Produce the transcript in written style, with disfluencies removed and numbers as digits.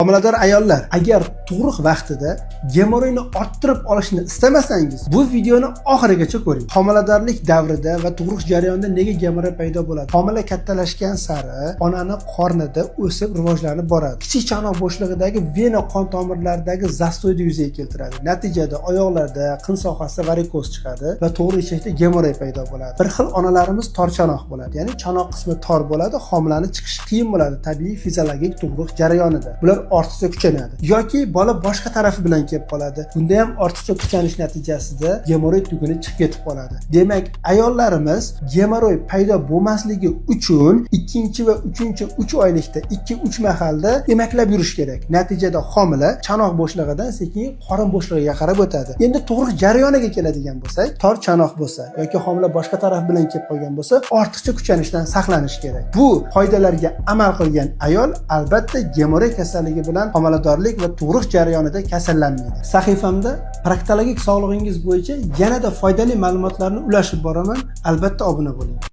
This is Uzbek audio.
Homilador ayollar, agar tug'ruq vaqtida gemoroyni orttirib olishni istamasangiz, bu videoni oxirigacha ko'ring. Homiladorlik davrida va tug'ruq jarayonida nega gemoroy paydo bo'ladi? Homila kattalashgan sari onani qornida o'sib rivojlanib boradi. Kichik chanoq bo'shlig'idagi vena qon tomirlaridagi zastoyni yuzaga keltiradi. Natijada oyoqlarda qin sohasida varikoz chiqadi va to'g'ri ichakda gemoroy paydo bo'ladi. Bir xil onalarimiz tor chanoq bo'ladi, ya'ni chanoq qismi tor bo'ladi, homilani chiqishi qiyin bo'ladi tabiiy fiziologik tug'ruq jarayonida. Bular ortiqcha kuchanadi yoki bola boshqa tarafi bilan kelib qoladi. Bunda ham ortiqcha kuchanish natijasida gemoroy tuguni chiqib ketib qoladi. Demak, ayollarimiz gemoroy paydo bo'lmasligi uchun 2 va 3 oylikda 2-3 mahalda emaklab yurish kerak. Natijada homila chanoq bo'shlig'idan sekin qorin bo'shlig'iga qarab o'tadi. Endi tug'ruq jarayoniga keladigan bo'lsak, tor chanoq bo'lsa yoki homila boshqa taraf bilan kelib qolgan bo'lsa, ortiqcha kuchanishdan saqlanish kerak. Bu qoidalarga amal qilgan ayol albatta gemoroy kasalligi bilan homiladorlik va tug'ruq jarayonida kasallanmaydi. Sahifamda proktologik sog'lig'ingiz bo'yicha yanada foydali ma'lumotlarni ulashib boraman. Albatta obuna bo'ling.